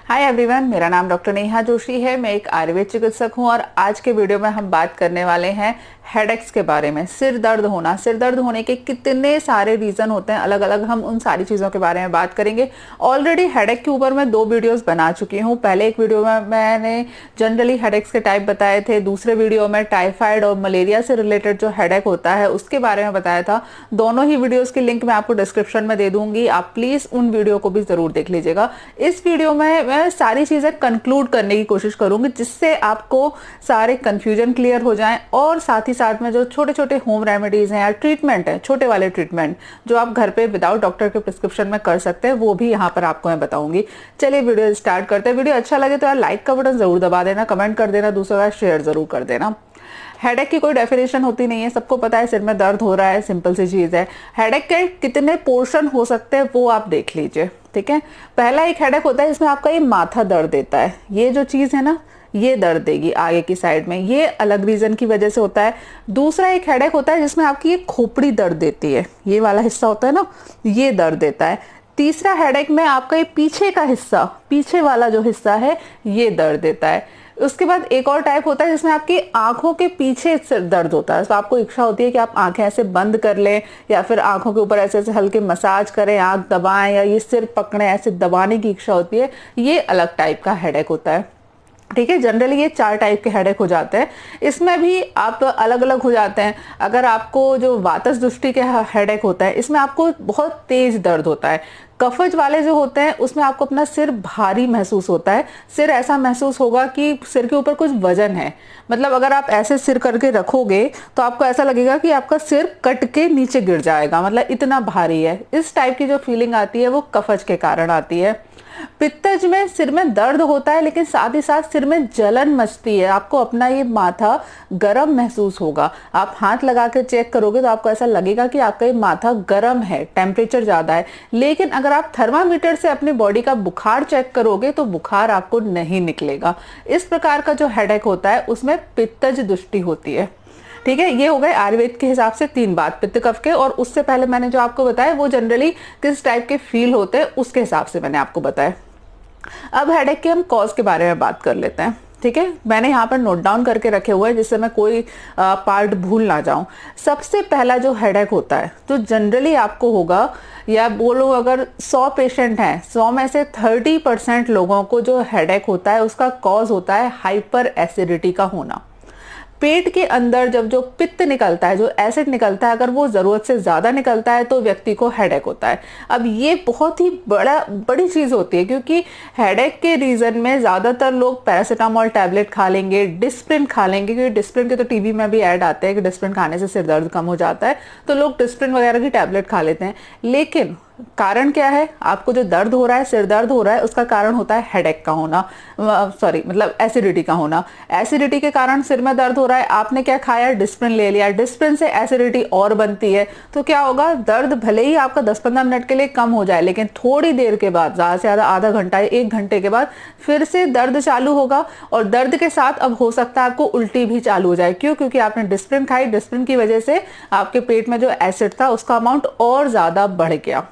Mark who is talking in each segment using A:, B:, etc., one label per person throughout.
A: Hi everyone, मेरा नाम doctor Neha Joshi है। मैं एक आयुर्वेद चिकित्सक हूं और आज के वीडियो में हम बात करने वाले हैं हेडेक्स के बारे में। सिर दर्द होना, सिर दर्द होने के कितने सारे रीजन होते हैं अलग अलग, हम उन सारी चीज़ों के बारे में बात करेंगे। ऑलरेडी हेडेक के ऊपर मैं 2 वीडियोस बना चुकी हूँ। पहले एक वीडियो में मैंने जनरली हेडेक्स के टाइप बताए थे, दूसरे वीडियो में टाइफाइड और मलेरिया से रिलेटेड जो हेडेक होता है उसके बारे में बताया था। दोनों ही वीडियोज़ की लिंक मैं आपको डिस्क्रिप्शन में दे दूंगी, आप प्लीज़ उन वीडियो को भी ज़रूर देख लीजिएगा। इस वीडियो में मैं सारी चीज़ें कंक्लूड करने की कोशिश करूंगी जिससे आपको सारे कंफ्यूजन क्लियर हो जाएं और साथ ही साथ में जो छोटे छोटे होम रेमेडीज हैं या ट्रीटमेंट है, छोटे वाले ट्रीटमेंट जो आप घर पे विदाउट डॉक्टर के प्रिस्क्रिप्शन में कर सकते हैं, वो भी यहाँ पर आपको मैं बताऊंगी। चलिए वीडियो स्टार्ट करते हैं। वीडियो अच्छा लगे तो यार लाइक का बटन जरूर दबा देना, कमेंट कर देना, दूसरा बार शेयर जरूर कर देना। हेडेक की कोई डेफिनेशन होती नहीं है, सबको पता है सिर में दर्द हो रहा है, सिंपल सी चीज है। हेडेक के कितने पोर्शन हो सकते हैं वो आप देख लीजिए, ठीक है। पहला एक हेडेक होता है जिसमें आपका ये माथा दर्द देता है, ये जो चीज है ना ये दर्द देगी आगे की साइड में, ये अलग रीजन की वजह से होता है। दूसरा एक हेडेक होता है जिसमें आपकी ये खोपड़ी दर्द देती है, ये वाला हिस्सा होता है ना, ये दर्द देता है। तीसरा हेडेक में आपका ये पीछे का हिस्सा, पीछे वाला जो हिस्सा है ये दर्द देता है। उसके बाद एक और टाइप होता है जिसमें आपकी आंखों के पीछे सिर दर्द होता है। तो आपको इच्छा होती है कि आप आंखें ऐसे बंद कर लें या फिर आंखों के ऊपर ऐसे ऐसे हल्के मसाज करें, आंख दबाएं या ये सिर पकड़ें, ऐसे दबाने की इच्छा होती है, ये अलग टाइप का हेडेक होता है, ठीक है। जनरली ये 4 टाइप के हेडेक हो जाते हैं। इसमें भी आप अलग अलग हो जाते हैं। अगर आपको जो वातस दृष्टि के हेडेक होता है इसमें आपको बहुत तेज दर्द होता है। कफज वाले जो होते हैं उसमें आपको अपना सिर भारी महसूस होता है, सिर ऐसा महसूस होगा कि सिर के ऊपर कुछ वजन है। मतलब अगर आप ऐसे सिर करके रखोगे तो आपको ऐसा लगेगा कि आपका सिर कट के नीचे गिर जाएगा, मतलब इतना भारी है। इस टाइप की जो फीलिंग आती है वो कफज के कारण आती है। पित्तज में सिर में दर्द होता है लेकिन साथ ही साथ सिर में जलन मचती है, आपको अपना ये माथा गर्म महसूस होगा। आप हाथ लगा कर चेक करोगे तो आपको ऐसा लगेगा कि आपका ये माथा गर्म है, टेम्परेचर ज्यादा है। लेकिन अगर आप थर्मामीटर से अपनी बॉडी का बुखार चेक करोगे तो बुखार आपको नहीं निकलेगा। इस प्रकार का जो हेडेक होता है उसमें पित्तज दृष्टि होती है, ठीक है। ये हो गए आयुर्वेद के हिसाब से 3 बात पित्त कफ के, और उससे पहले मैंने जो आपको बताया वो जनरली किस टाइप के फील होते हैं उसके हिसाब से मैंने आपको बताया। अब हेडेक के हम कॉज के बारे में बात कर लेते हैं, ठीक है। मैंने यहाँ पर नोट डाउन करके रखे हुए हैं जिससे मैं कोई पार्ट भूल ना जाऊं। सबसे पहला जो हेडेक होता है तो जनरली आपको होगा, या बोलो अगर 100 पेशेंट हैं, 100 में से 30% लोगों को जो हेडेक होता है उसका कॉज होता है हाइपर एसिडिटी का होना। पेट के अंदर जब जो पित्त निकलता है, जो एसिड निकलता है, अगर वो जरूरत से ज्यादा निकलता है तो व्यक्ति को हेडेक होता है। अब ये बहुत ही बड़ी चीज होती है क्योंकि हेडेक के रीजन में ज्यादातर लोग पैरासीटामोल टैबलेट खा लेंगे, डिस्प्रिन खा लेंगे, क्योंकि डिस्प्रिन के तो टीवी में भी ऐड आते हैं कि डिस्प्रिन खाने से सिर दर्द कम हो जाता है, तो लोग डिस्प्रिन वगैरह की टैबलेट खा लेते हैं। लेकिन कारण क्या है, आपको जो दर्द हो रहा है, सिर दर्द हो रहा है, उसका कारण होता है हेडेक का होना, सॉरी मतलब एसिडिटी का होना। एसिडिटी के कारण सिर में दर्द हो रहा है, आपने क्या खाया, डिस्प्रिन ले लिया, डिस्प्रिन से एसिडिटी और बनती है, तो क्या होगा, दर्द भले ही आपका 10-15 मिनट के लिए कम हो जाए लेकिन थोड़ी देर के बाद, ज्यादा से ज्यादा आधा घंटा या 1 घंटे के बाद फिर से दर्द चालू होगा। और दर्द के साथ अब हो सकता है आपको उल्टी भी चालू हो जाए। क्यों? क्योंकि आपने डिस्प्रिन खाई, डिस्प्रिन की वजह से आपके पेट में जो एसिड था उसका अमाउंट और ज्यादा बढ़ गया,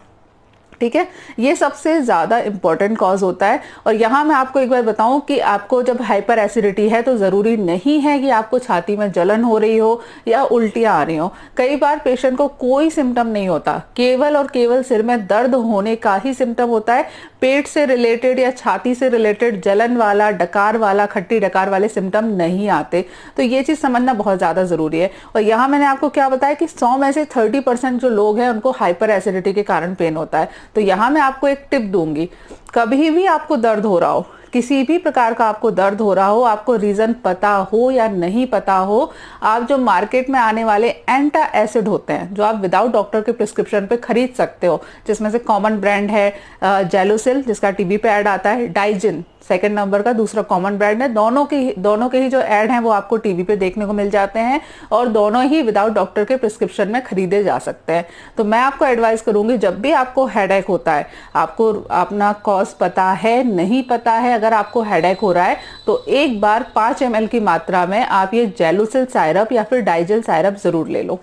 A: ठीक है। ये सबसे ज्यादा इंपॉर्टेंट कॉज होता है। और यहाँ मैं आपको एक बार बताऊं कि आपको जब हाइपर एसिडिटी है तो जरूरी नहीं है कि आपको छाती में जलन हो रही हो या उल्टियां आ रही हो। कई बार पेशेंट को कोई सिम्टम नहीं होता, केवल और केवल सिर में दर्द होने का ही सिम्टम होता है। पेट से रिलेटेड या छाती से रिलेटेड जलन वाला, डकार वाला, खट्टी डकार वाले सिम्टम नहीं आते। तो ये चीज समझना बहुत ज्यादा जरूरी है। और यहाँ मैंने आपको क्या बताया कि 100 में से 30% जो लोग हैं उनको हाइपर एसिडिटी के कारण पेन होता है। तो यहाँ मैं आपको एक टिप दूंगी, कभी भी आपको दर्द हो रहा हो, किसी भी प्रकार का आपको दर्द हो रहा हो, आपको रीजन पता हो या नहीं पता हो, आप जो मार्केट में आने वाले एंटा एसिड होते हैं जो आप विदाउट डॉक्टर के प्रिस्क्रिप्शन पे खरीद सकते हो, जिसमें से कॉमन ब्रांड है जेलोसिल जिसका टीवी पे ऐड आता है, डाइजिन सेकंड नंबर का दूसरा कॉमन ब्रांड है। दोनों के ही जो ऐड हैं वो आपको टीवी पे देखने को मिल जाते हैं और दोनों ही विदाउट डॉक्टर के प्रिस्क्रिप्शन में खरीदे जा सकते हैं। तो मैं आपको एडवाइस करूंगी, जब भी आपको हेडेक होता है, आपको अपना कॉज पता है नहीं पता है, अगर आपको हेडेक हो रहा है तो एक बार 5 ml की मात्रा में आप ये जेलोसिल साइरप या फिर डाइजिल साइरप जरूर ले लो,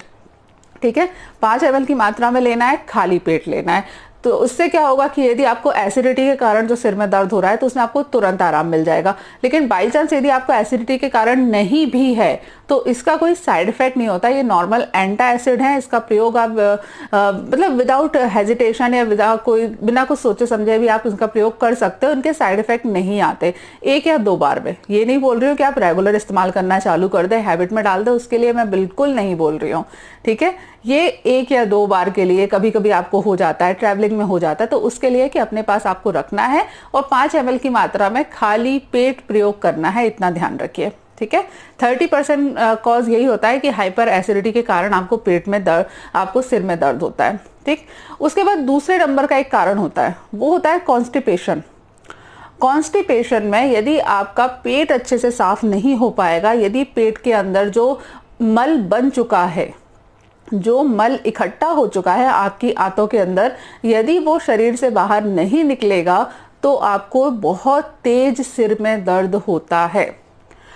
A: ठीक है। 5 ml की मात्रा में लेना है, खाली पेट लेना है। तो उससे क्या होगा कि यदि आपको एसिडिटी के कारण जो सिर में दर्द हो रहा है तो उसमें आपको तुरंत आराम मिल जाएगा। लेकिन बाई चांस यदि आपको एसिडिटी के कारण नहीं भी है तो इसका कोई साइड इफेक्ट नहीं होता। ये नॉर्मल एंटा एसिड है, इसका प्रयोग आप मतलब विदाउट हेजिटेशन या बिना कुछ सोचे समझे भी आप इसका प्रयोग कर सकते हो। इनके साइड इफेक्ट नहीं आते। 1 या 2 बार में, ये नहीं बोल रही हूँ कि आप रेगुलर इस्तेमाल करना चालू कर दे, हैबिट में डाल दे, उसके लिए मैं बिल्कुल नहीं बोल रही हूँ। ठीक है, ये 1 या 2 बार के लिए, कभी कभी आपको हो जाता है, ट्रैवलिंग में हो जाता है, तो उसके लिए कि अपने पास आपको रखना है और 5 ml की मात्रा में खाली पेट प्रयोग करना है, इतना ध्यान रखिए। ठीक है, 30% कॉज यही होता है कि हाइपर एसिडिटी के कारण आपको पेट में दर्द, आपको सिर में दर्द होता है। ठीक, उसके बाद दूसरे नंबर का एक कारण होता है, वो होता है कॉन्स्टिपेशन। कॉन्स्टिपेशन में यदि आपका पेट अच्छे से साफ नहीं हो पाएगा, यदि पेट के अंदर जो मल बन चुका है, जो मल इकट्ठा हो चुका है आपकी आंतों के अंदर, यदि वो शरीर से बाहर नहीं निकलेगा तो आपको बहुत तेज सिर में दर्द होता है।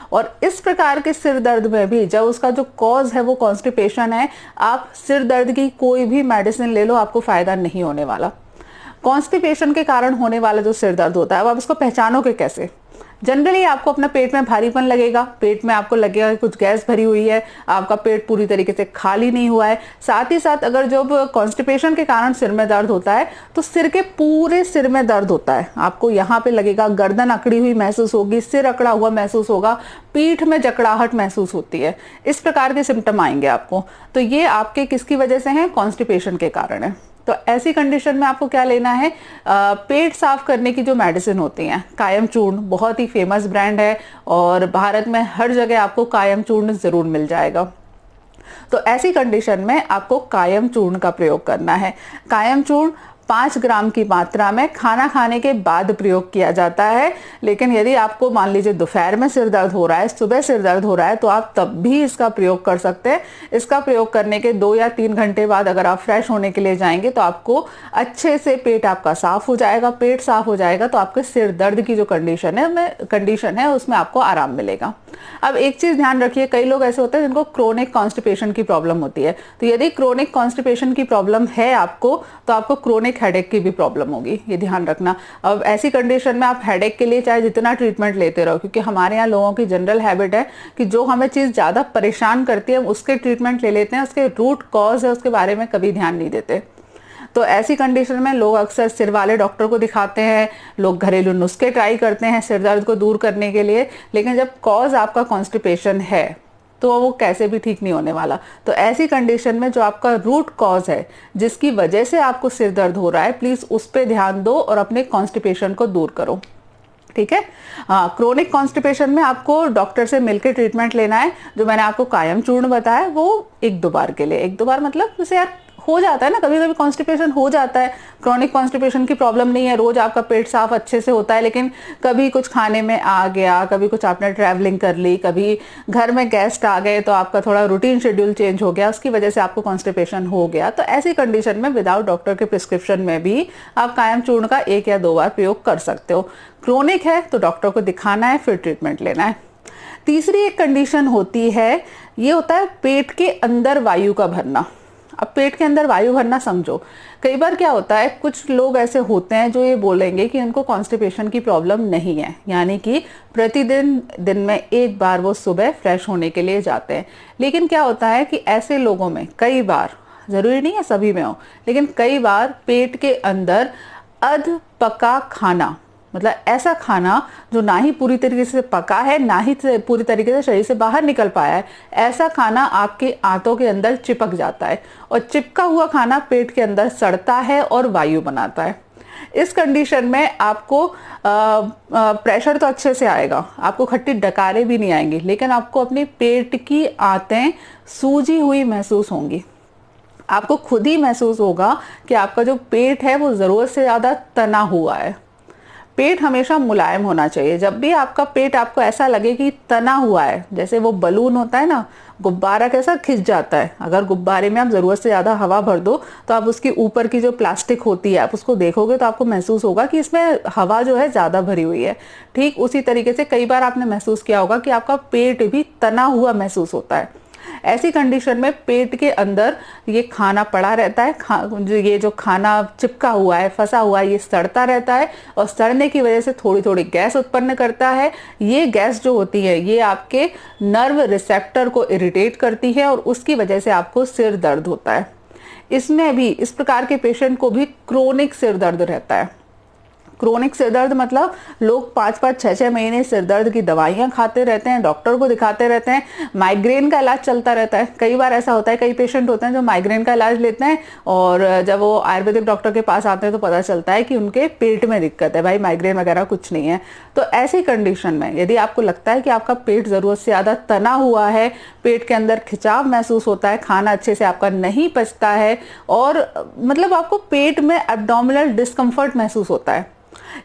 A: और इस प्रकार के सिर दर्द में भी जब उसका जो कॉज है वो कॉन्स्टिपेशन है, आप सिर दर्द की कोई भी मेडिसिन ले लो, आपको फायदा नहीं होने वाला। कॉन्स्टिपेशन के कारण होने वाला जो सिर दर्द होता है, अब आप इसको पहचानोगे कैसे? जनरली आपको अपना पेट में भारीपन लगेगा, पेट में आपको लगेगा कि कुछ गैस भरी हुई है, आपका पेट पूरी तरीके से खाली नहीं हुआ है। साथ ही साथ अगर जब कॉन्स्टिपेशन के कारण सिर में दर्द होता है तो सिर के पूरे सिर में दर्द होता है। आपको यहाँ पे लगेगा, गर्दन अकड़ी हुई महसूस होगी, सिर अकड़ा हुआ महसूस होगा, पीठ में जकड़ाहट महसूस होती है। इस प्रकार के सिम्टम आएंगे आपको। तो ये आपके किसकी वजह से है? कॉन्स्टिपेशन के कारण है। तो ऐसी कंडीशन में आपको क्या लेना है? पेट साफ करने की जो मेडिसिन होती हैं, कायम चूर्ण बहुत ही फेमस ब्रांड है और भारत में हर जगह आपको कायम चूर्ण जरूर मिल जाएगा। तो ऐसी कंडीशन में आपको कायम चूर्ण का प्रयोग करना है। कायम चूर्ण 5 ग्राम की मात्रा में खाना खाने के बाद प्रयोग किया जाता है। लेकिन यदि आपको मान लीजिए दोपहर में सिर दर्द हो रहा है, सुबह सिर दर्द हो रहा है, तो आप तब भी इसका प्रयोग कर सकते हैं। इसका प्रयोग करने के 2 या 3 घंटे बाद अगर आप फ्रेश होने के लिए जाएंगे तो आपको अच्छे से पेट आपका साफ हो जाएगा। पेट साफ हो जाएगा तो आपके सिर दर्द की जो कंडीशन है उसमें आपको आराम मिलेगा। अब एक चीज ध्यान रखिए, कई लोग ऐसे होते हैं जिनको क्रोनिक कॉन्स्टिपेशन की प्रॉब्लम होती है। तो यदि क्रोनिक कॉन्स्टिपेशन की प्रॉब्लम है आपको, तो आपको क्रोनिक हेडेक की भी प्रॉब्लम होगी, ये ध्यान रखना। अब ऐसी कंडीशन में आप हेडेक के लिए चाहे जितना ट्रीटमेंट लेते रहो, क्योंकि हमारे यहाँ लोगों की जनरल हैबिट है कि जो हमें चीज ज्यादा परेशान करती है उसके ट्रीटमेंट ले लेते हैं, उसके रूट कॉज है उसके बारे में कभी ध्यान नहीं देते। तो ऐसी कंडीशन में लोग अक्सर सिर वाले डॉक्टर को दिखाते हैं, लोग घरेलू नुस्खे ट्राई करते हैं सिर दर्द को दूर करने के लिए। लेकिन जब कॉज आपका कॉन्स्टिपेशन है तो वो कैसे भी ठीक नहीं होने वाला। तो ऐसी कंडीशन में जो आपका रूट कॉज है, जिसकी वजह से आपको सिर दर्द हो रहा है, प्लीज उस पर ध्यान दो और अपने कॉन्स्टिपेशन को दूर करो। ठीक है, हाँ, क्रोनिक कॉन्स्टिपेशन में आपको डॉक्टर से मिलकर ट्रीटमेंट लेना है। जो मैंने आपको कायम चूर्ण बताया वो 1-2 बार के लिए, 1-2 बार मतलब जैसे यार हो जाता है ना, कभी कभी कॉन्स्टिपेशन हो जाता है। क्रोनिक कॉन्स्टिपेशन की प्रॉब्लम नहीं है, रोज आपका पेट साफ अच्छे से होता है, लेकिन कभी कुछ खाने में आ गया, कभी कुछ आपने ट्रैवलिंग कर ली, कभी घर में गेस्ट आ गए तो आपका थोड़ा रूटीन शेड्यूल चेंज हो गया, उसकी वजह से आपको कॉन्स्टिपेशन हो गया। तो ऐसी कंडीशन में विदाउट डॉक्टर के प्रिस्क्रिप्शन में भी आप कायम चूर्ण का 1 या 2 बार प्रयोग कर सकते हो। क्रोनिक है तो डॉक्टर को दिखाना है, फिर ट्रीटमेंट लेना है। तीसरी एक कंडीशन होती है, ये होता है पेट के अंदर वायु का भरना। अब पेट के अंदर वायु भरना समझो, कई बार क्या होता है, कुछ लोग ऐसे होते हैं जो ये बोलेंगे कि उनको कॉन्स्टिपेशन की प्रॉब्लम नहीं है, यानी कि प्रतिदिन दिन में 1 बार वो सुबह फ्रेश होने के लिए जाते हैं। लेकिन क्या होता है कि ऐसे लोगों में कई बार, जरूरी नहीं है सभी में हो, लेकिन कई बार पेट के अंदर अध पका खाना, मतलब ऐसा खाना जो ना ही पूरी तरीके से पका है, ना ही पूरी तरीके से शरीर से बाहर निकल पाया है, ऐसा खाना आपके आंतों के अंदर चिपक जाता है और चिपका हुआ खाना पेट के अंदर सड़ता है और वायु बनाता है। इस कंडीशन में आपको प्रेशर तो अच्छे से आएगा, आपको खट्टी डकारें भी नहीं आएंगी, लेकिन आपको अपने पेट की आंतें सूजी हुई महसूस होंगी। आपको खुद ही महसूस होगा कि आपका जो पेट है वो जरूरत से ज्यादा तना हुआ है। पेट हमेशा मुलायम होना चाहिए। जब भी आपका पेट आपको ऐसा लगे कि तना हुआ है, जैसे वो बलून होता है ना, गुब्बारा कैसा खिंच जाता है, अगर गुब्बारे में आप जरूरत से ज्यादा हवा भर दो तो आप उसकी ऊपर की जो प्लास्टिक होती है आप उसको देखोगे तो आपको महसूस होगा कि इसमें हवा जो है ज्यादा भरी हुई है। ठीक उसी तरीके से कई बार आपने महसूस किया होगा कि आपका पेट भी तना हुआ महसूस होता है। ऐसी कंडीशन में पेट के अंदर ये खाना पड़ा रहता है, ये जो खाना चिपका हुआ है, फंसा हुआ है, ये सड़ता रहता है और सड़ने की वजह से थोड़ी थोड़ी गैस उत्पन्न करता है। ये गैस जो होती है ये आपके नर्व रिसेप्टर को इरिटेट करती है और उसकी वजह से आपको सिर दर्द होता है। इसमें भी इस प्रकार के पेशेंट को भी क्रोनिक सिर दर्द रहता है। क्रोनिक सिर दर्द मतलब लोग 5-5, 6-6 महीने सिर दर्द की दवाइयां खाते रहते हैं, डॉक्टर को दिखाते रहते हैं, माइग्रेन का इलाज चलता रहता है। कई बार ऐसा होता है, कई पेशेंट होते हैं जो माइग्रेन का इलाज लेते हैं और जब वो आयुर्वेदिक डॉक्टर के पास आते हैं तो पता चलता है कि उनके पेट में दिक्कत है, भाई माइग्रेन वगैरह कुछ नहीं है। तो ऐसी कंडीशन में यदि आपको लगता है कि आपका पेट जरूरत से ज्यादा तना हुआ है, पेट के अंदर खिंचाव महसूस होता है, खाना अच्छे से आपका नहीं पचता है और मतलब आपको पेट में एब्डोमिनल डिस्कम्फर्ट महसूस होता है,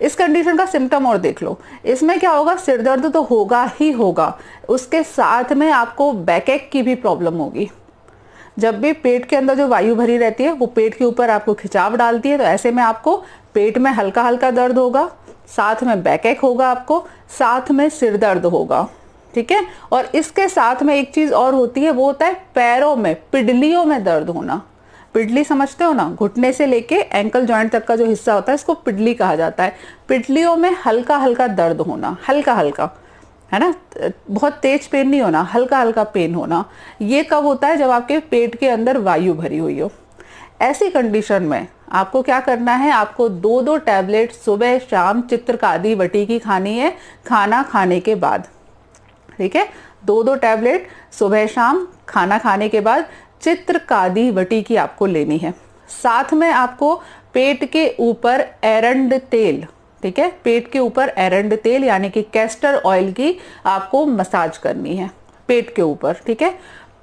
A: इस कंडीशन का सिम्टम और देख लो। इसमें क्या होगा, सिर दर्द तो होगा ही होगा, उसके साथ में आपको बैकएक की भी प्रॉब्लम होगी। जब भी पेट के अंदर जो वायु भरी रहती है वो पेट के ऊपर आपको खिंचाव डालती है, तो ऐसे में आपको पेट में हल्का हल्का दर्द होगा, साथ में बैकएक होगा, आपको साथ में सिर दर्द होगा। ठीक है, और इसके साथ में एक चीज और होती है, वो होता है पैरों में, पिडलियों में दर्द होना। पिडली समझते हो ना, घुटने से लेके एंकल जॉइंट तक का जो हिस्सा होता है इसको पिडली कहा जाता है। पिडलियों में हल्का हल्का दर्द होना, हल्का हल्का, है ना, बहुत तेज पेन नहीं होना, हल्का हल्का पेन होना। ये कब होता है, जब आपके पेट के अंदर वायु भरी हुई हो। ऐसी कंडीशन में आपको क्या करना है, आपको 2-2 टैबलेट सुबह शाम चित्रकादी वटी की खानी है, खाना खाने के बाद। ठीक है, 2-2 टैबलेट सुबह शाम खाना खाने के बाद चित्रकादी वटी की आपको लेनी है। साथ में आपको पेट के ऊपर एरंड तेल, ठीक है, पेट के ऊपर एरंड तेल यानी कि कैस्टर ऑयल की आपको मसाज करनी है पेट के ऊपर। ठीक है,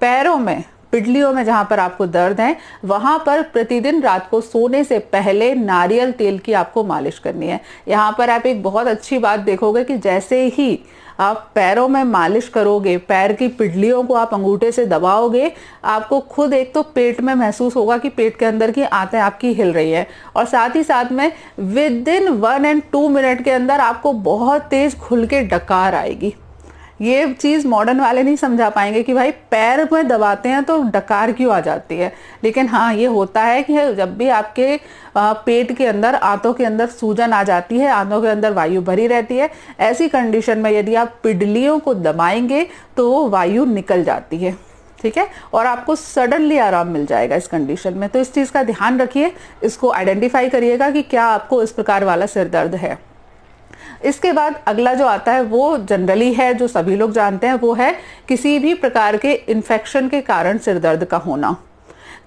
A: पैरों में, पिडलियों में जहां पर आपको दर्द है वहां पर प्रतिदिन रात को सोने से पहले नारियल तेल की आपको मालिश करनी है। यहाँ पर आप एक बहुत अच्छी बात देखोगे कि जैसे ही आप पैरों में मालिश करोगे, पैर की पिडलियों को आप अंगूठे से दबाओगे, आपको खुद एक तो पेट में महसूस होगा कि पेट के अंदर की आंतें आपकी हिल रही है और साथ ही साथ में विदिन 1 और 2 मिनट के अंदर आपको बहुत तेज खुल के डकार आएगी। ये चीज मॉडर्न वाले नहीं समझा पाएंगे कि भाई पैर में दबाते हैं तो डकार क्यों आ जाती है, लेकिन हाँ ये होता है कि जब भी आपके पेट के अंदर, आंतों के अंदर सूजन आ जाती है, आंतों के अंदर वायु भरी रहती है, ऐसी कंडीशन में यदि आप पिडलियों को दबाएंगे तो वो वायु निकल जाती है। ठीक है, और आपको सडनली आराम मिल जाएगा इस कंडीशन में। तो इस चीज का ध्यान रखिए, इसको आइडेंटिफाई करिएगा कि क्या आपको इस प्रकार वाला सिर दर्द है। इसके बाद अगला जो आता है वो जनरली है, जो सभी लोग जानते हैं, वो है किसी भी प्रकार के इन्फेक्शन के कारण सिर दर्द का होना।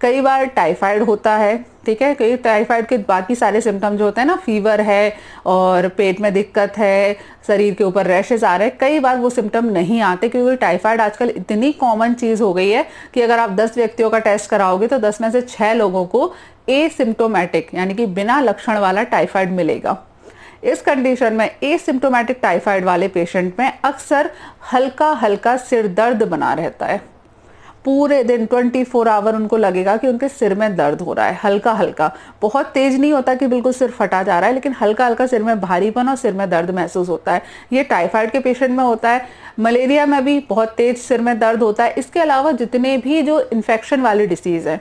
A: कई बार टाइफाइड होता है, ठीक है, कई टाइफाइड के बाकी सारे सिम्टम जो होते हैं ना, फीवर है और पेट में दिक्कत है, शरीर के ऊपर रैशेस आ रहे हैं, कई बार वो सिम्टम नहीं आते क्योंकि टाइफाइड आजकल इतनी कॉमन चीज हो गई है कि अगर आप 10 व्यक्तियों का टेस्ट कराओगे तो 10 में से 6 लोगों को एसिम्टोमेटिक यानी कि बिना लक्षण वाला टाइफाइड मिलेगा। इस कंडीशन में एसिम्टोमेटिक टाइफाइड वाले पेशेंट में अक्सर हल्का हल्का सिर दर्द बना रहता है। पूरे दिन 24 आवर उनको लगेगा कि उनके सिर में दर्द हो रहा है, हल्का हल्का, बहुत तेज नहीं होता कि बिल्कुल सिर फटा जा रहा है, लेकिन हल्का हल्का सिर में भारीपन और सिर में दर्द महसूस होता है। ये टाइफाइड के पेशेंट में होता है। मलेरिया में भी बहुत तेज सिर में दर्द होता है। इसके अलावा जितने भी जो इन्फेक्शन वाली डिसीज है,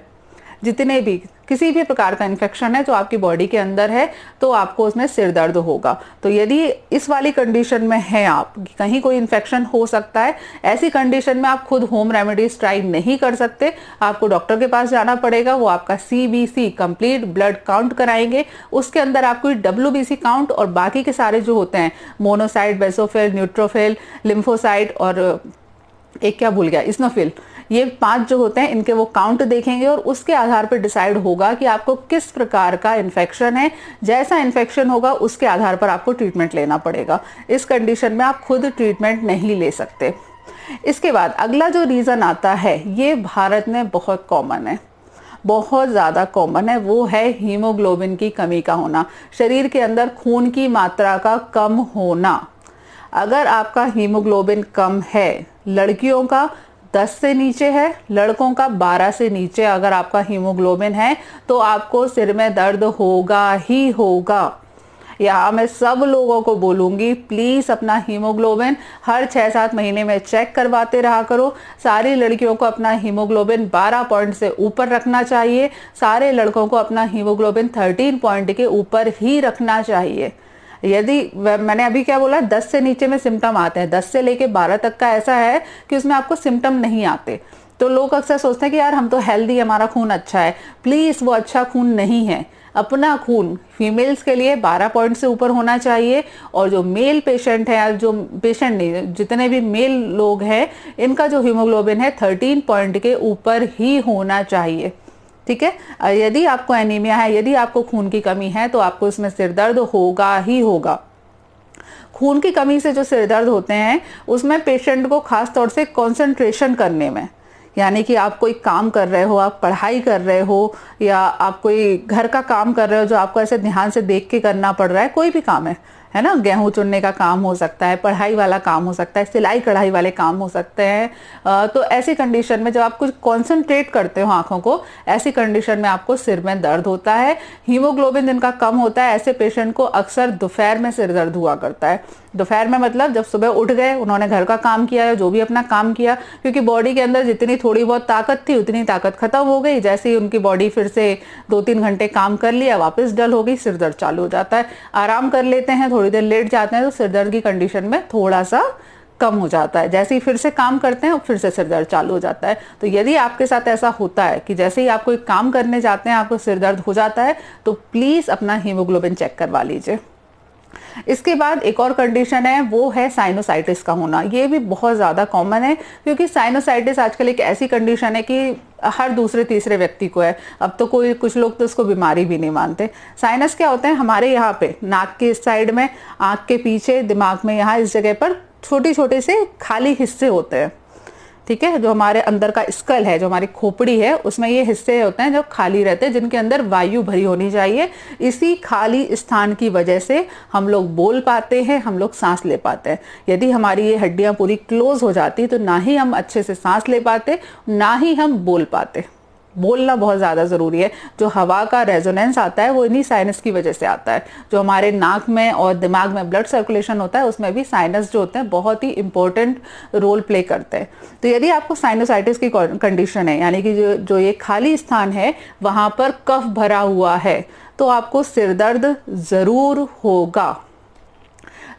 A: जितने भी किसी भी प्रकार का इन्फेक्शन है जो आपकी बॉडी के अंदर है, तो आपको उसमें सिर दर्द होगा। तो यदि इस वाली कंडीशन में है आप, कहीं कोई इन्फेक्शन हो सकता है, ऐसी कंडीशन में आप खुद होम रेमेडीज ट्राई नहीं कर सकते, आपको डॉक्टर के पास जाना पड़ेगा। वो आपका CBC कंप्लीट ब्लड काउंट कराएंगे, उसके अंदर आपको WBC काउंट और बाकी के सारे जो होते हैं, मोनोसाइट, बेसोफिल, न्यूट्रोफिल, लिम्फोसाइट और एक क्या भूल गया, इस्नोफिल, ये 5 जो होते हैं इनके वो काउंट देखेंगे और उसके आधार पर डिसाइड होगा कि आपको किस प्रकार का इन्फेक्शन है। जैसा इन्फेक्शन होगा उसके आधार पर आपको ट्रीटमेंट लेना पड़ेगा। इस कंडीशन में आप खुद ट्रीटमेंट नहीं ले सकते। इसके बाद अगला जो रीजन आता है, ये भारत में बहुत कॉमन है, बहुत ज्यादा कॉमन है, वो है हीमोग्लोबिन की कमी का होना, शरीर के अंदर खून की मात्रा का कम होना। अगर आपका हीमोग्लोबिन कम है, लड़कियों का 10 से नीचे है, लड़कों का 12 से नीचे अगर आपका हीमोग्लोबिन है, तो आपको सिर में दर्द होगा ही होगा। यहाँ मैं सब लोगों को बोलूँगी, प्लीज़ अपना हीमोग्लोबिन हर 6-7 महीने में चेक करवाते रहा करो। सारी लड़कियों को अपना हीमोग्लोबिन 12 पॉइंट से ऊपर रखना चाहिए, सारे लड़कों को अपना हीमोग्लोबिन 13 पॉइंट के ऊपर ही रखना चाहिए। यदि मैंने अभी क्या बोला, 10 से नीचे में सिम्टम आते हैं, 10 से लेके 12 तक का ऐसा है कि उसमें आपको सिम्टम नहीं आते। तो लोग अक्सर सोचते हैं कि यार हम तो हेल्दी, हमारा खून अच्छा है। प्लीज़, वो अच्छा खून नहीं है। अपना खून फीमेल्स के लिए 12 पॉइंट से ऊपर होना चाहिए, और जो मेल पेशेंट है, जो पेशेंट नहीं, जितने भी मेल लोग हैं, इनका जो हीमोग्लोबिन है 13 पॉइंट के ऊपर ही होना चाहिए। ठीक है। यदि आपको एनीमिया है, यदि आपको खून की कमी है, तो आपको इसमें सिर दर्द होगा ही होगा। खून की कमी से जो सिर दर्द होते हैं उसमें पेशेंट को खास तौर से कंसंट्रेशन करने में, यानी कि आप कोई काम कर रहे हो, आप पढ़ाई कर रहे हो, या आप कोई घर का काम कर रहे हो जो आपको ऐसे ध्यान से देख के करना पड़ रहा है, कोई भी काम है ना, गेहूं चुनने का काम हो सकता है, पढ़ाई वाला काम हो सकता है, सिलाई कढ़ाई वाले काम हो सकते हैं। तो ऐसी कंडीशन में जब आप कुछ कॉन्सेंट्रेट करते हो आंखों को, ऐसी कंडीशन में आपको सिर में दर्द होता है। हीमोग्लोबिन जिनका कम होता है, ऐसे पेशेंट को अक्सर दोपहर में सिर दर्द हुआ करता है। दोपहर में मतलब जब सुबह उठ गए, उन्होंने घर का काम किया या जो भी अपना काम किया, क्योंकि बॉडी के अंदर जितनी थोड़ी बहुत ताकत थी उतनी ताकत खत्म हो गई। जैसे ही उनकी बॉडी फिर से 2-3 घंटे काम कर लिया, वापस डल हो गई, सिर दर्द चालू हो जाता है। आराम कर लेते हैं, थोड़ी देर लेट जाते हैं, तो सिर दर्द की कंडीशन में थोड़ा सा कम हो जाता है। जैसे ही फिर से काम करते हैं, फिर से सिर दर्द चालू हो जाता है। तो यदि आपके साथ ऐसा होता है कि जैसे ही आप कोई काम करने जाते हैं आपको सिर दर्द हो जाता है, तो प्लीज अपना हीमोग्लोबिन चेक करवा लीजिए। इसके बाद एक और कंडीशन है, वो है साइनोसाइटिस का होना। ये भी बहुत ज़्यादा कॉमन है, क्योंकि साइनोसाइटिस आजकल एक ऐसी कंडीशन है कि हर दूसरे तीसरे व्यक्ति को है। अब तो कुछ लोग तो उसको बीमारी भी नहीं मानते। साइनस क्या होता है, हमारे यहाँ पे नाक के इस साइड में, आँख के पीछे, दिमाग में यहाँ इस जगह पर छोटे छोटे से खाली हिस्से होते हैं। ठीक है, जो हमारे अंदर का स्कल है, जो हमारी खोपड़ी है, उसमें ये हिस्से होते हैं जो खाली रहते हैं, जिनके अंदर वायु भरी होनी चाहिए। इसी खाली स्थान की वजह से हम लोग बोल पाते हैं, हम लोग सांस ले पाते हैं। यदि हमारी ये हड्डियां पूरी क्लोज हो जाती तो ना ही हम अच्छे से सांस ले पाते, ना ही हम बोल पाते। बोलना बहुत ज़्यादा ज़रूरी है। जो हवा का रेजोनेंस आता है वो इन्हीं साइनस की वजह से आता है। जो हमारे नाक में और दिमाग में ब्लड सर्कुलेशन होता है, उसमें भी साइनस जो होते हैं बहुत ही इंपॉर्टेंट रोल प्ले करते हैं। तो यदि आपको साइनोसाइटिस की कंडीशन है, यानी कि जो ये खाली स्थान है वहाँ पर कफ भरा हुआ है, तो आपको सिर दर्द ज़रूर होगा।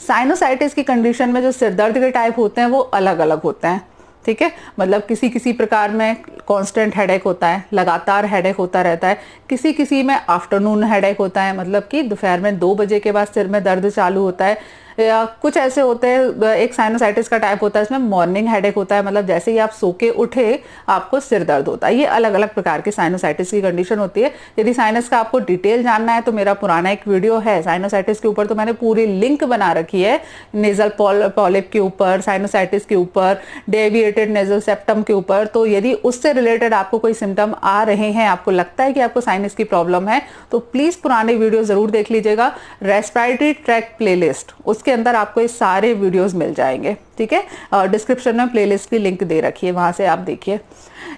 A: साइनोसाइटिस की कंडीशन में जो सिर दर्द के टाइप होते हैं वो अलग अलग होते हैं। ठीक है, मतलब किसी किसी प्रकार में कांस्टेंट हेडेक होता है, लगातार हेडेक होता रहता है। किसी किसी में आफ्टरनून हेडेक होता है, मतलब कि दोपहर में 2 बजे के बाद सिर में दर्द चालू होता है। या कुछ ऐसे होते हैं, एक साइनोसाइटिस का टाइप होता है, इसमें मॉर्निंग हेडेक होता है, मतलब जैसे ही आप सो के उठे आपको सिर दर्द होता है। ये अलग अलग प्रकार के साइनोसाइटिस की कंडीशन होती है। यदि साइनस का आपको डिटेल जानना है तो मेरा पुराना एक वीडियो है साइनोसाइटिस के ऊपर, तो मैंने पूरी लिंक बना रखी है नेजल पॉलिप के ऊपर, साइनोसाइटिस के ऊपर, डेविएटेड नेजल सेप्टम के ऊपर। तो यदि उससे रिलेटेड आपको कोई सिम्टम आ रहे हैं, आपको लगता है कि आपको साइनस की प्रॉब्लम है, तो प्लीज पुराने वीडियो जरूर देख लीजिएगा। रेस्पिरेटरी ट्रैक प्लेलिस्ट, उसके अंदर आपको ये सारे वीडियोस मिल जाएंगे। ठीक है, और डिस्क्रिप्शन में प्लेलिस्ट की लिंक दे रखी है, वहां से आप देखिए।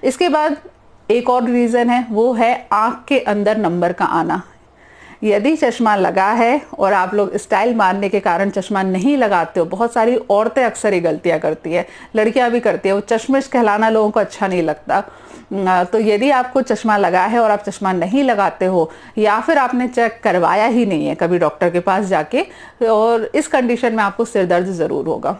A: इसके बाद एक और रीजन है, वो है आंख के अंदर नंबर का आना। यदि चश्मा लगा है और आप लोग स्टाइल मारने के कारण चश्मा नहीं लगाते हो, बहुत सारी औरतें अक्सर ये गलतियां करती है, लड़कियां भी करती है, वो चश्मिश कहलाना लोगों को अच्छा नहीं लगता। तो यदि आपको चश्मा लगा है और आप चश्मा नहीं लगाते हो, या फिर आपने चेक करवाया ही नहीं है कभी डॉक्टर के पास जाके, और इस कंडीशन में आपको सिर दर्द जरूर होगा।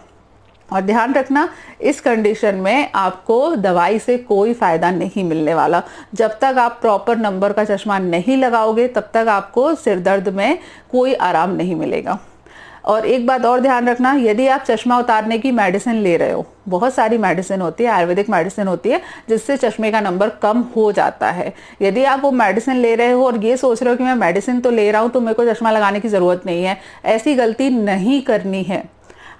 A: और ध्यान रखना, इस कंडीशन में आपको दवाई से कोई फायदा नहीं मिलने वाला। जब तक आप प्रॉपर नंबर का चश्मा नहीं लगाओगे तब तक आपको सिर दर्द में कोई आराम नहीं मिलेगा। और एक बात और ध्यान रखना, यदि आप चश्मा उतारने की मेडिसिन ले रहे हो, बहुत सारी मेडिसिन होती है, आयुर्वेदिक मेडिसिन होती है जिससे चश्मे का नंबर कम हो जाता है। यदि आप वो मेडिसिन ले रहे हो और ये सोच रहे हो कि मैं मेडिसिन तो ले रहा हूँ तो मेरे को चश्मा लगाने की जरूरत नहीं है, ऐसी गलती नहीं करनी है।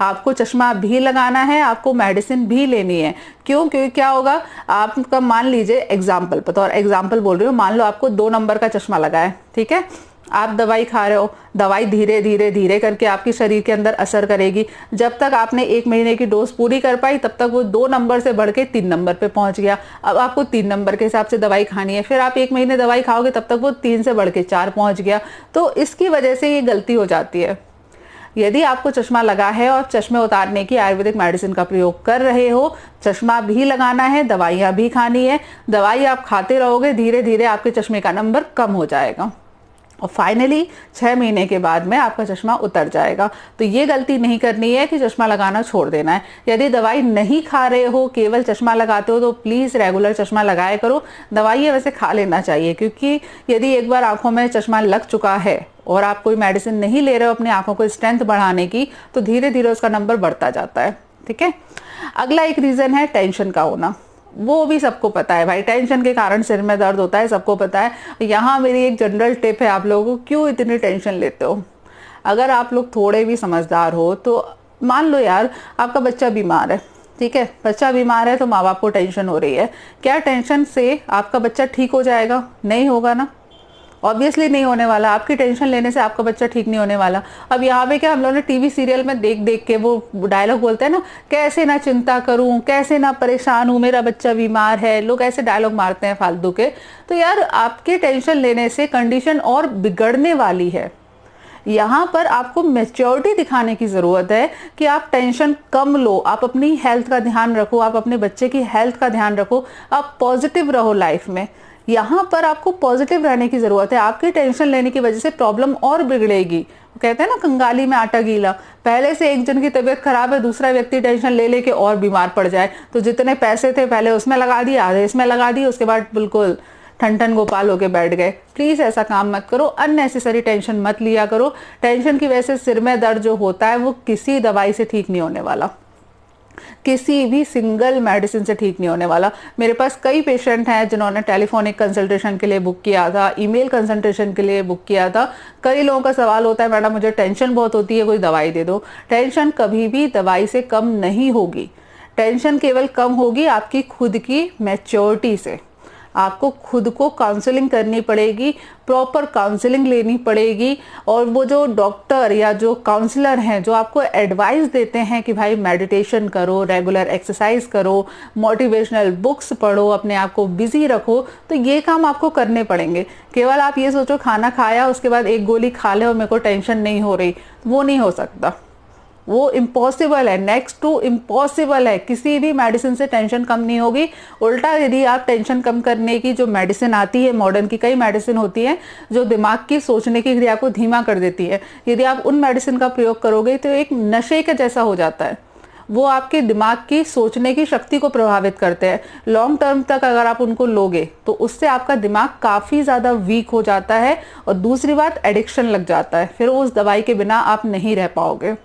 A: आपको चश्मा भी लगाना है, आपको मेडिसिन भी लेनी है। क्यों? क्योंकि क्या होगा, आपका मान लीजिए एग्जाम्पल, और एग्जाम्पल बोल रही हूँ, मान लो आपको 2 नंबर का चश्मा लगा है, ठीक है, आप दवाई खा रहे हो, दवाई धीरे धीरे धीरे करके आपके शरीर के अंदर असर करेगी। जब तक आपने 1 महीने की डोज पूरी कर पाई तब तक वो 2 नंबर से बढ़ के 3 नंबर पे पहुंच गया। अब आपको 3 नंबर के हिसाब से दवाई खानी है, फिर आप 1 महीने दवाई खाओगे तब तक वो 3 से बढ़ के 4 पहुंच गया। तो इसकी वजह से ये गलती हो जाती है। यदि आपको चश्मा लगा है और चश्मे उतारने की आयुर्वेदिक मेडिसिन का प्रयोग कर रहे हो, चश्मा भी लगाना है, दवाइयाँ भी खानी है, दवाई आप खाते रहोगे, धीरे धीरे आपके चश्मे का नंबर कम हो जाएगा और फाइनली 6 महीने के बाद में आपका चश्मा उतर जाएगा। तो ये गलती नहीं करनी है कि चश्मा लगाना छोड़ देना है। यदि दवाई नहीं खा रहे हो, केवल चश्मा लगाते हो, तो प्लीज़ रेगुलर चश्मा लगाया करो। दवाइयाँ वैसे खा लेना चाहिए, क्योंकि यदि एक बार आंखों में चश्मा लग चुका है और आप कोई मेडिसिन नहीं ले रहे हो अपनी आंखों को स्ट्रेंथ बढ़ाने की, तो धीरे धीरे उसका नंबर बढ़ता जाता है। ठीक है। अगला एक रीज़न है टेंशन का होना। वो भी सबको पता है भाई, टेंशन के कारण सिर में दर्द होता है, सबको पता है। यहाँ मेरी एक जनरल टिप है आप लोगों को, क्यों इतनी टेंशन लेते हो? अगर आप लोग थोड़े भी समझदार हो तो मान लो यार आपका बच्चा बीमार है, ठीक है, बच्चा बीमार है तो माँ बाप को टेंशन हो रही है। क्या टेंशन से आपका बच्चा ठीक हो जाएगा? नहीं होगा ना, ऑब्वियसली नहीं होने वाला। आपकी टेंशन लेने से आपका बच्चा ठीक नहीं होने वाला। अब यहाँ पे क्या हम लोगों ने टीवी सीरियल में देख देख के वो डायलॉग बोलते हैं ना, कैसे ना चिंता करूं, कैसे ना परेशान हूं, मेरा बच्चा बीमार है, लोग ऐसे डायलॉग मारते हैं फालतू के। तो यार आपके टेंशन लेने से कंडीशन और बिगड़ने वाली है। यहाँ पर आपको मैच्योरिटी दिखाने की जरूरत है कि आप टेंशन कम लो, आप अपनी हेल्थ का ध्यान रखो, आप अपने बच्चे की हेल्थ का ध्यान रखो, आप पॉजिटिव रहो लाइफ में। यहाँ पर आपको पॉजिटिव रहने की जरूरत है। आपकी टेंशन लेने की वजह से प्रॉब्लम और बिगड़ेगी। कहते हैं ना कंगाली में आटा गीला, पहले से एक जन की तबीयत खराब है, दूसरा व्यक्ति टेंशन ले लेके और बीमार पड़ जाए, तो जितने पैसे थे पहले उसमें लगा दिए, आधे इसमें लगा दिए, उसके बाद बिल्कुल ठन ठन गोपाल होके बैठ गए। प्लीज ऐसा काम मत करो, अननेसेसरी टेंशन मत लिया करो। टेंशन की वजह से सिर में दर्द जो होता है वो किसी दवाई से ठीक नहीं होने वाला, किसी भी सिंगल मेडिसिन से ठीक नहीं होने वाला। मेरे पास कई पेशेंट हैं जिन्होंने टेलीफोनिक कंसल्टेशन के लिए बुक किया था, ईमेल कंसल्टेशन के लिए बुक किया था। कई लोगों का सवाल होता है, मैडम मुझे टेंशन बहुत होती है, कोई दवाई दे दो। टेंशन कभी भी दवाई से कम नहीं होगी। टेंशन केवल कम होगी आपकी खुद की मैच्योरिटी से। आपको खुद को काउंसलिंग करनी पड़ेगी, प्रॉपर काउंसलिंग लेनी पड़ेगी। और वो जो डॉक्टर या जो काउंसलर हैं जो आपको एडवाइस देते हैं कि भाई मेडिटेशन करो, रेगुलर एक्सरसाइज करो, मोटिवेशनल बुक्स पढ़ो, अपने आप को बिजी रखो, तो ये काम आपको करने पड़ेंगे। केवल आप ये सोचो खाना खाया उसके बाद एक गोली खा ले और मेरे को टेंशन नहीं हो रही, वो नहीं हो सकता, वो इम्पॉसिबल है, नेक्स्ट टू इम्पॉसिबल है। किसी भी मेडिसिन से टेंशन कम नहीं होगी। उल्टा यदि आप टेंशन कम करने की जो मेडिसिन आती है, मॉडर्न की कई मेडिसिन होती है जो दिमाग की सोचने की क्रिया को धीमा कर देती है, यदि आप उन मेडिसिन का प्रयोग करोगे तो एक नशे के जैसा हो जाता है। वो आपके दिमाग की सोचने की शक्ति को प्रभावित करते हैं। लॉन्ग टर्म तक अगर आप उनको लोगे तो उससे आपका दिमाग काफ़ी ज़्यादा वीक हो जाता है। और दूसरी बात, एडिक्शन लग जाता है, फिर उस दवाई के बिना आप नहीं रह पाओगे।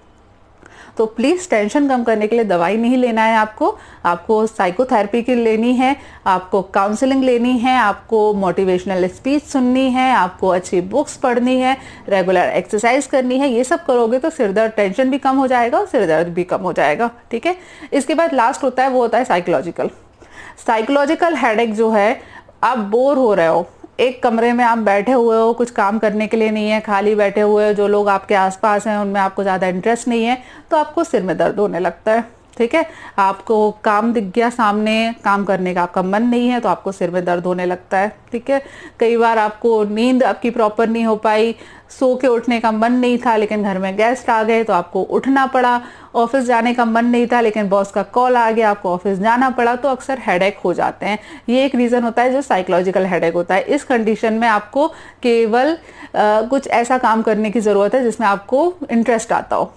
A: तो प्लीज़ टेंशन कम करने के लिए दवाई नहीं लेना है आपको साइकोथेरेपी की लेनी है, आपको काउंसलिंग लेनी है, आपको मोटिवेशनल स्पीच सुननी है, आपको अच्छी बुक्स पढ़नी है, रेगुलर एक्सरसाइज करनी है। ये सब करोगे तो सिरदर्द, टेंशन भी कम हो जाएगा और सिरदर्द भी कम हो जाएगा। ठीक है। इसके बाद लास्ट होता है, वो होता है साइकोलॉजिकल हेडेक। जो है, आप बोर हो रहे हो, एक कमरे में आप बैठे हुए हो, कुछ काम करने के लिए नहीं है, खाली बैठे हुए हो, जो लोग आपके आसपास हैं उनमें आपको ज़्यादा इंटरेस्ट नहीं है, तो आपको सिर में दर्द होने लगता है। ठीक है। आपको काम दिख गया सामने, काम करने का आपका मन नहीं है तो आपको सिर में दर्द होने लगता है। ठीक है। कई बार आपको नींद आपकी प्रॉपर नहीं हो पाई, सो के उठने का मन नहीं था लेकिन घर में गेस्ट आ गए तो आपको उठना पड़ा, ऑफिस जाने का मन नहीं था लेकिन बॉस का कॉल आ गया, आपको ऑफिस जाना पड़ा, तो अक्सर हेडेक हो जाते हैं। ये एक रीज़न होता है जो साइकोलॉजिकल हेडेक होता है। इस कंडीशन में आपको केवल कुछ ऐसा काम करने की ज़रूरत है जिसमें आपको इंटरेस्ट आता हो।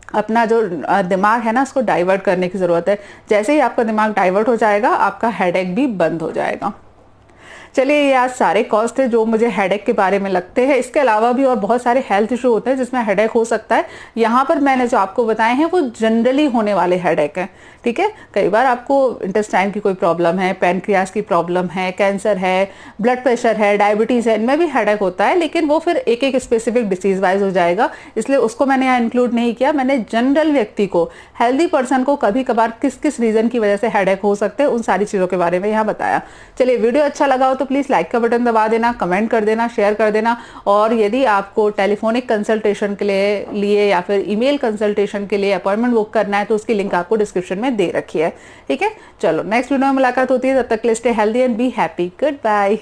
A: अपना जो दिमाग है ना, उसको डाइवर्ट करने की ज़रूरत है। जैसे ही आपका दिमाग डाइवर्ट हो जाएगा, आपका हेडेक भी बंद हो जाएगा। चलिए, ये आज सारे कॉज थे जो मुझे हेडेक के बारे में लगते हैं। इसके अलावा भी और बहुत सारे हेल्थ इशू होते हैं जिसमें हेडेक हो सकता है। यहाँ पर मैंने जो आपको बताए हैं वो जनरली होने वाले हेडेक हैं। ठीक है। कई बार आपको इंटेस्टाइन की कोई प्रॉब्लम है, पैनक्रियाज की प्रॉब्लम है, कैंसर है, ब्लड प्रेशर है, डायबिटीज़ है, इनमें भी हेडेक होता है, लेकिन वो फिर एक एक स्पेसिफिक डिसीज वाइज हो जाएगा, इसलिए उसको मैंने यहाँ इंक्लूड नहीं किया। मैंने जनरल व्यक्ति को, हेल्दी पर्सन को कभी कभार किस किस रीज़न की वजह से हेडेक हो सकते हैं, उन सारी चीज़ों के बारे में यहाँ बताया। चलिए, वीडियो अच्छा लगा हो तो प्लीज़ लाइक का बटन दबा देना, कमेंट कर देना, शेयर कर देना। और यदि आपको टेलीफोनिक कंसल्टेशन के लिए या फिर ईमेल कंसल्टेशन के लिए अपॉइंटमेंट बुक करना है तो उसकी लिंक आपको डिस्क्रिप्शन में दे रखी है। ठीक है, चलो नेक्स्ट वीडियो में मुलाकात होती है, तब तक के लिए stay healthy and be happy. Good bye.